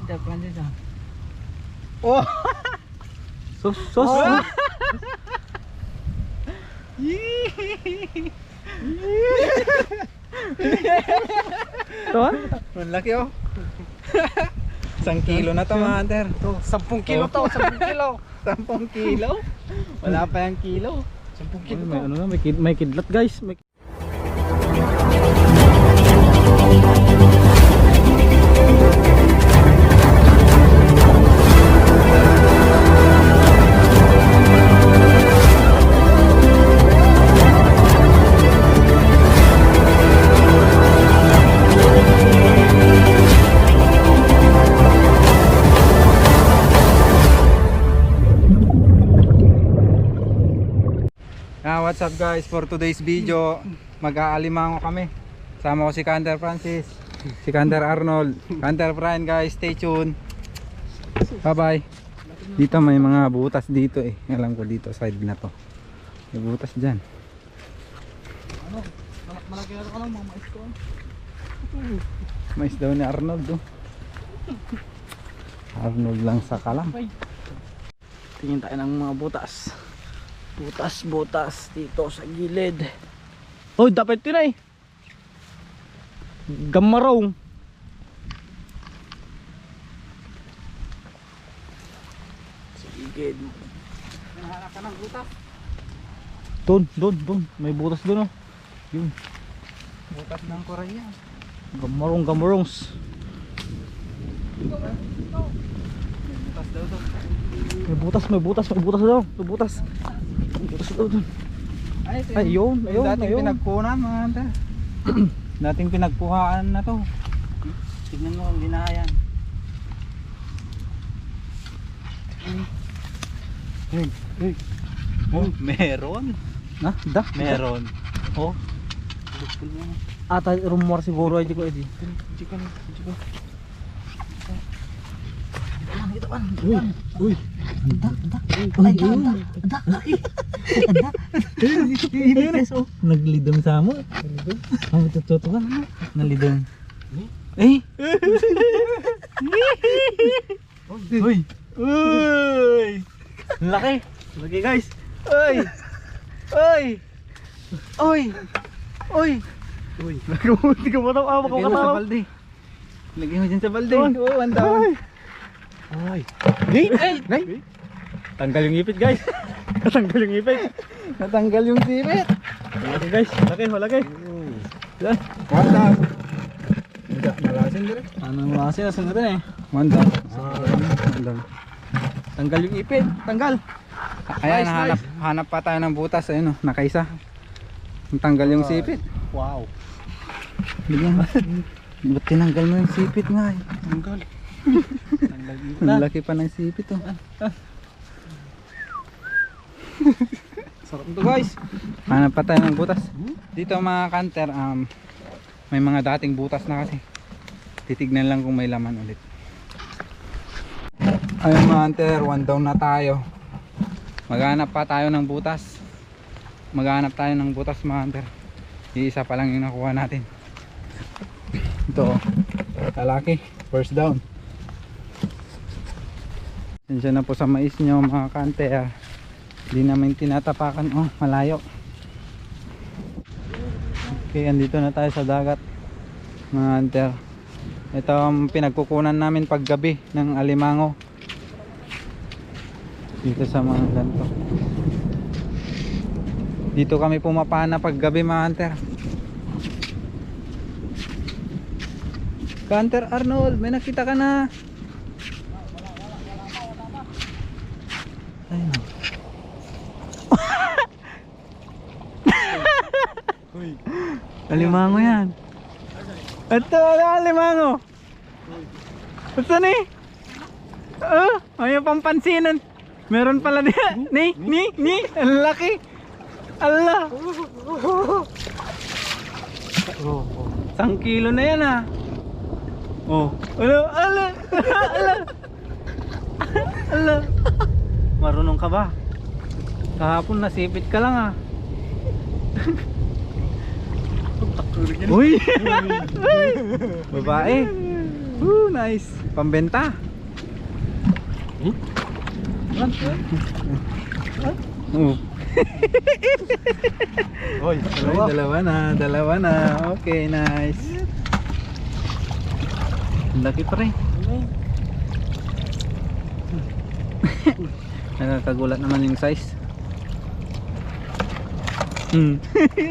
Ito, Francis ah. Oh! Sus, sus. Oh! Ito ah. Ang laki oh. 1 kilo na to mga hunter. 10 kilo to, 10 kilo. 10 kilo? Wala pa yung kilo. 10 kilo May to. ano na, may kidlat guys. May... What's up guys, for today's video mag-aalimango kami. Sama ko si Canter Francis, si Canter Arnold, Canter Brian guys, stay tuned. Bye bye. Dito may mga butas dito eh. Alam ko dito side na to. May butas dyan. Ano? Malaki na ako lang mga mais ko. Mais daw ni Arnold oh. Arnold lang sa kalam. Tingin tayo ng mga butas. Butas dito sa gilid. Oh, dapat ito na eh. Gamarong. Sa gilid. Nahanap ka ng butas. Doon. May butas doon oh. Yun. Butas ng Korea. Gamarong. Butas daw to. May butas daw. May butas daw doon. Ay, yun. Dating pinagkunan mga hunter. Dating pinagkuhaan na to. Tignan mo ang ginayan. Hey. Oh, meron. Meron. Oh. Ata rumor siguro ay ko edi. Uy. Naglidom sa mo. Ang tututo ka na. Nalidom. Eh. Uy. Laki guys. Uy. Hindi ka matang awa ko Lagyan mo sa katawa. balde. Lagyan mo dyan sa balde. Oh, ang dami. Ay. Tanggal yung ipit guys. Tanggal yung ipit. Natanggal yung sipit. Laki guys. Laki. Yan. Wala. Malasin dire. Anong lasi na sunod eh. Wanda. Tanggal yung ipit. Tanggal. Ayan, Nice. hanap pa tayo ng butas. Ayun, nakaisa. Tanggal yung sipit. Wow. Bigyan mo. Ba't tinanggal mo yung sipit nga eh? Tanggal yung Ang laki pa ng sipit oh. Sarap nito guys. Hanap pa tayo ng butas. Dito mga kanter, may mga dating butas na kasi. Titignan lang kung may laman ulit. Ayun mga kanter, 1 down na tayo. Maghanap pa tayo ng butas. Maghanap tayo ng butas mga kanter. Iisa pa lang yung nakuha natin. Ito oh. Kalaki, first down. Sensya na po sa mais nyo mga kanter. Hindi namin tinatapakan. Oh, malayo. Okay, andito na tayo sa dagat mga hunter. Ito ang pinagkukunan namin paggabi ng alimango dito sa mga ganito. Dito kami pumapana paggabi mga hunter. Hunter Arnold, may nakita ka na. Ayun. Alimango yan. Ito alimango. Ito ni. Ayaw pampansinan. Meron pala diyan. Ni. Ang laki. Allah. 1 kilo na yan ah. Oh. Ala. Marunong ka ba? Kahapon nasipit ka lang ah. Uy! Babae. Nice. Pambenta. Oy, Ay, dalawa na. Okay, nice. Laki pa rin. Nakakagulat naman yung size.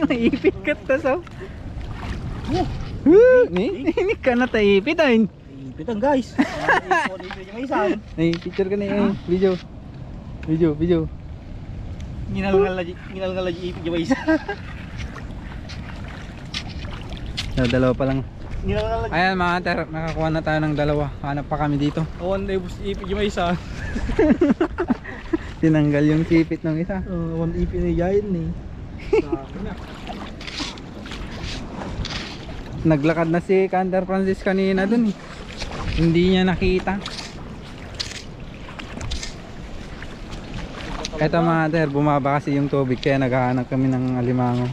Naipit ka tasaw. Ini ka na taipit ay. Pitang guys. Ay, picture ka na yun. Video. Ginalngal lagi ipit yung isa. Dalawa pa lang. Ginalngal lagi. Ayan mga ter, nakakuha na tayo ng dalawa. Hanap pa kami dito. One day bus ipit yung isa. Tinanggal yung sipit ng isa. One ipit na yayin eh. Naglakad na si Canter Francis kanina dun eh. Hindi niya nakita. Eto mga ter, bumaba kasi yung tubig kaya naghahanap kami ng alimango.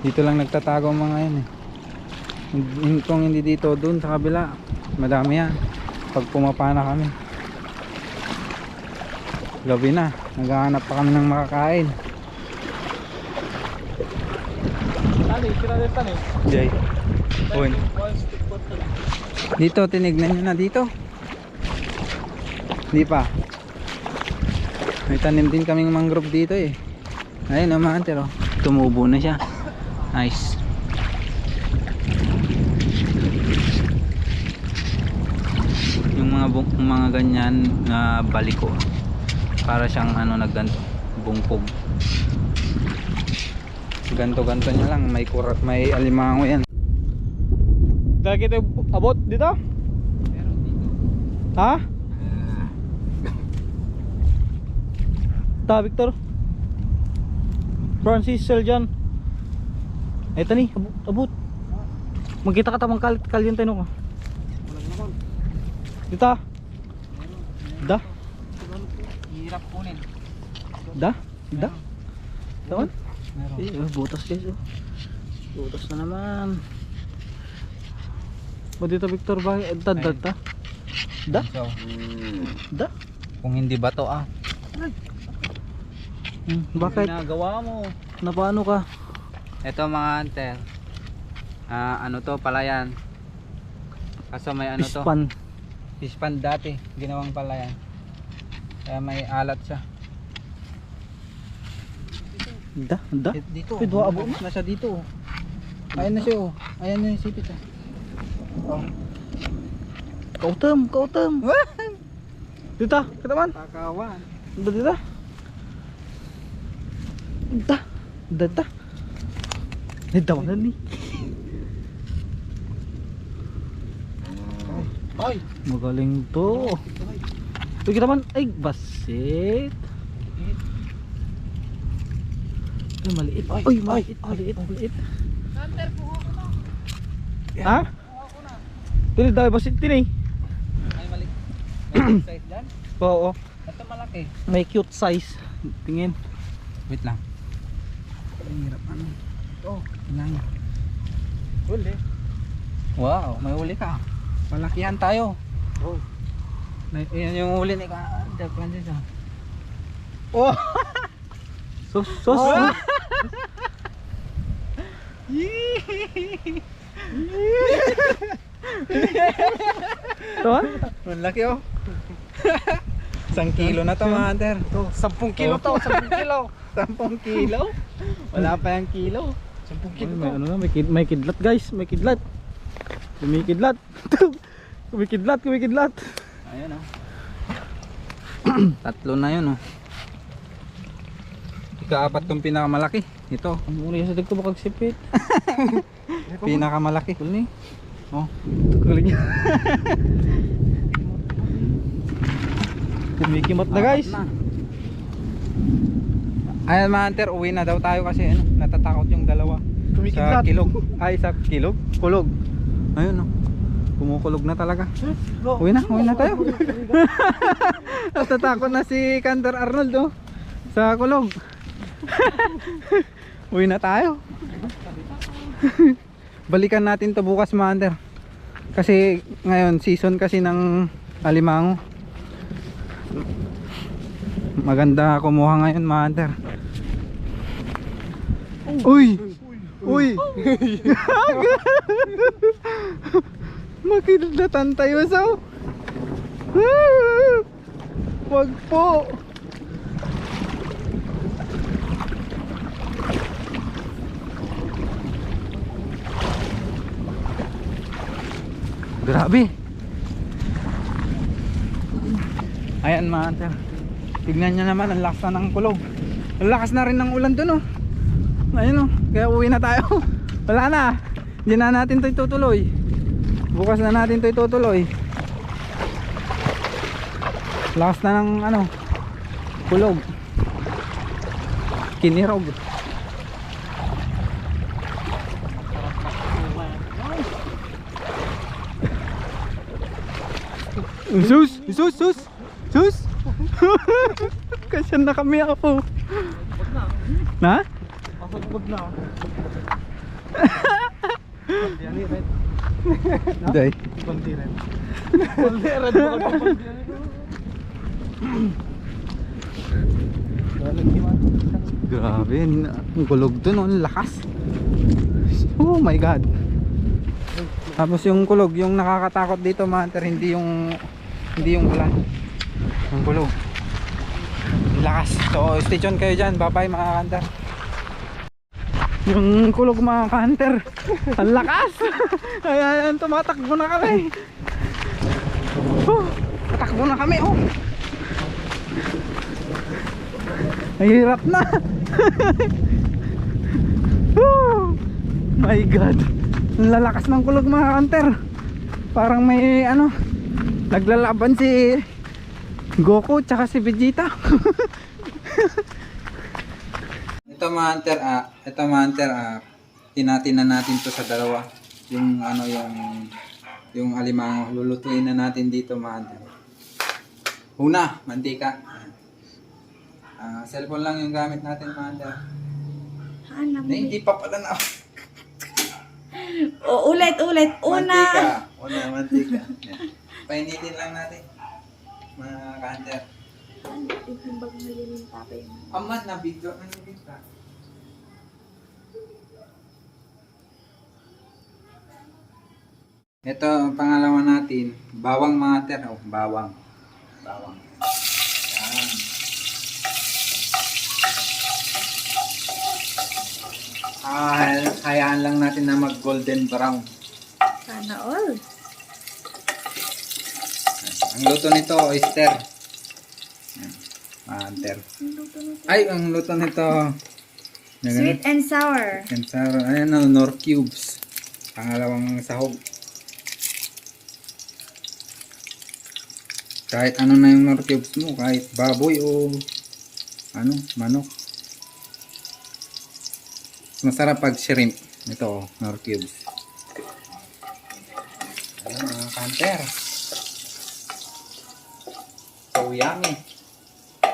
Dito lang nagtatago ang mga yan eh. Kung hindi dito, dun sa kabila, madami yan. Pag pumapa na kami, gabi na, naghahanap pa kami ng makakain. Jay. Uy. Dito, tinignan nyo na dito. Di pa. May tanim din kaming mangrove dito eh. Ayun naman, pero tumubo na siya. Nice. Yung mga ganyan na baliko. Para siyang ano nagganto, bungkog. Ganto-ganto niya lang, may alimango yan. Dahil kita abot dito? Meron dito. Ha? Ta Victor Francis Seljan. Eto ni, abot. Magkita ka tamang kalyan tayo ko. Dito. Da? Hirap kunin. Da? Doon? Meron. Butas guys oh. Butas na naman. O dito Victor ba? Da? So, Da? kung hindi bato Bakit? Ginagawa mo. Napaano ka? Ito mga hunter. Ano to, palayan. Kaso may ano to. Pispan. Pispan dati, ginawang palayan. Kaya may alat siya. Da? Dito. Pidwa abo na siya dito. Ayan na siya oh. Ayan na yung sipit oh. Kautem. Dito, kita man. Kakawan. Dito. Da. Dito man ni. Ay, Magaling to. Ito kita man. Ay, basit. Ay, maliit. Ay, maliit. Hunter, kuha ko na. Ha? Kuha ko na. Tini dahil basit tini. ay mali. May size dyan. Oo. Ito malaki. May cute size. Tingin. Wait lang. Ang hirap ano. Oh, tingnan. Huli. Wow, may huli ka. Malakihan tayo. Oh. Yan yung huli ni Canter Francis ah. Oh. Sus. Oh. Ito ha? Ang laki oh. 1 kilo na to mga hunter. 10 kilo to, 10 kilo. 10 kilo? Wala pa yung kilo. 10 kilo to. Ano na, may kidlat guys, may kidlat. Kumikidlat. Kumikidlat. Ayun oh. Tatlo na yun oh. Ika-apat tong pinakamalaki. Ito, Ang muna yung sa dagto bakag sipit. pinakamalaki. Kuli. Oh. Kuli niya. Kumikimat na guys. Apat na. Ayan mga hunter, uwi na daw tayo kasi ano, natatakot yung dalawa. Sa Kumikidlat. kilog. Ay, sa kilog? Kulog. Ayun oh. Kumukulog na talaga. Uwi na tayo. Natatakot na si Canter Arnold oh. Sa kulog. Uwi na tayo. Balikan natin to bukas mga hunter. Kasi ngayon season kasi ng alimango. Maganda kumuha ngayon mga hunter. Uy! Uy! Makidlatan tayo sa. Wag po. Grabe. Ayan mga hunter. Tignan nyo naman ang lakas na ng kulog. Ang lakas na rin ng ulan dun oh. Ayun oh. Kaya uwi na tayo. Wala na. Hindi na natin ito itutuloy. Bukas na natin ito itutuloy. Lakas na ng ano, kulog. Kinirog. Sus! Sus! Sus! Sus! Kasyan na kami ako. Na? Pasagpag na. Yan ni Red. Day. Bandiran. Bandiran mo ka bandiran. Grabe, ang kulog dun, oh, ang lakas. Oh my god. Tapos yung kulog, yung nakakatakot dito mga hunter, hindi yung ulan. Yung kulog. Ang lakas. So stay tuned kayo dyan. Bye bye mga hunter. Yung kulog mga hunter, ang lakas. Ayan, tumatakbo na kami. Tatakbo na kami oh. Mahirap na. Oh my god. Ang lalakas ng kulog mga hunter. Parang may ano, naglalaban si Goku tsaka si Vegeta. Ito mga hunter, tinatin na natin to sa dalawa. Yung ano, yung alimango, lulutuin na natin dito mga hunter. Una, mantika. Cellphone lang yung gamit natin mga hunter. Hindi pa pala na. O, ulit. Una. Mantika. Yan. Painitin lang natin mga hunter. Timbang na yun yung tapay mo. Aman na video na yung kita. Ito ang pangalawa natin, bawang mga hunter. Oh, bawang. Yan. Hayaan lang natin na mag golden brown. Sana all. Ang luto nito, oyster. Hunter. Ay, ang luto nito. Sweet and sour. And sour. Ayan o, nor cubes. Pangalawang sahog. Kahit ano na yung nor cubes mo, kahit baboy o ano, manok. Masarap pag shrimp. Ito, nor cubes. Ayan mga hunter. So yummy.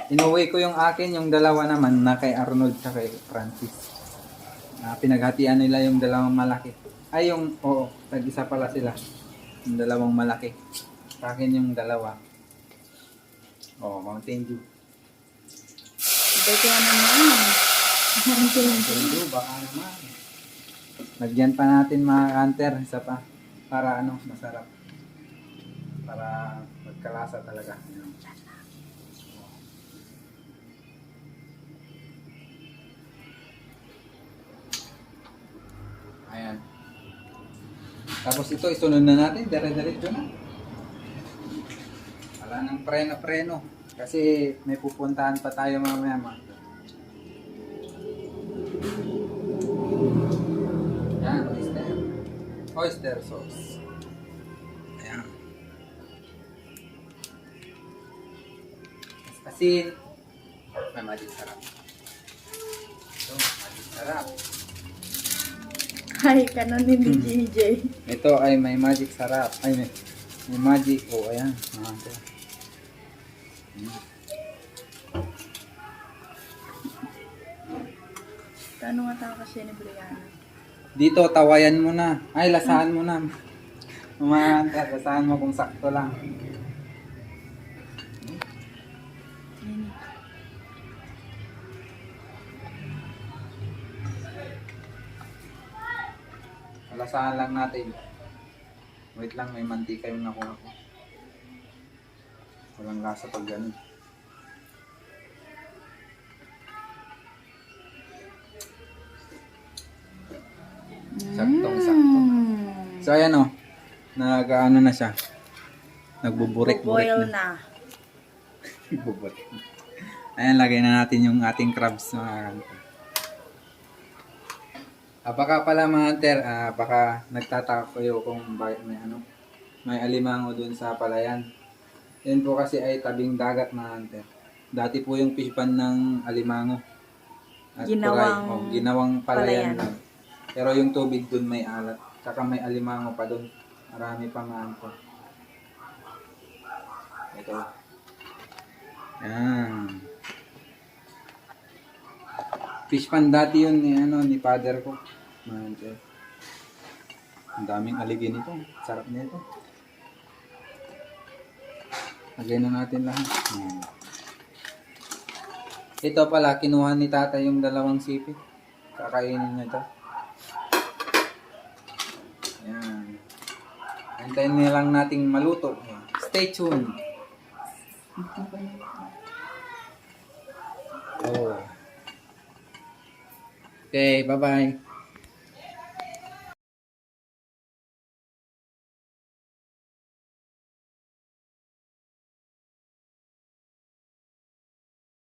Inuwi ko yung akin, yung dalawa naman na kay Arnold at kay Francis. Pinaghatian nila yung dalawang malaki. Ay yung, oo, tag-isa pala sila. Yung dalawang malaki. Sa akin yung dalawa. Oo, Mountain Dew. Ito naman. Mountain Dew, baka naman. Lagyan pa natin mga hunter, isa pa. Para ano, masarap. Para magkalasa talaga. Ayan. Tapos ito, isunod na natin. Dire-diretso na. Wala nang preno-preno. Kasi may pupuntahan pa tayo mamaya mga. Ayan, oyster. Oyster sauce. Ayan. Asin. May magic sarap. Ito, magic sarap. Ay, kanon ni DJ. Ito ay may magic sarap. Ay, may magic. Oh, ayan. Ito. Kano nga tao kasi ni Brianna? Dito, tawayan mo na. Ay, lasahan mo na. Mamahanta, lasahan mo kung sakto lang. Lasahan lang natin. Wait lang, may mantika yung nakuha ko. Walang lasa pag ganun. Saktong-sakto. So ayan o, nag-ano na siya. Nagbuburik-burik Boil na. na. Buburik. Ayan, lagay na natin yung ating crabs mga hunter. Baka pala mga hunter, baka nagtataka kayo kung bakit may alimango dun sa palayan. Yan po kasi ay tabing dagat mga hunter. Dati po yung fish pan ng alimango. At ginawang palayan lang. Pero yung tubig dun may alat. Tsaka may alimango pa dun. Marami pa mga hunter. Ito. Yan. Fish pan dati yun ni father ko. Mga hunter. Ang daming aligi nito. Sarap nito. Lagay na natin lahat. Ito pala, kinuha ni tata yung dalawang sipit. Kakainin niya ito. Ayan. Antayin na lang nating maluto. Stay tuned. Oh. Okay, bye-bye.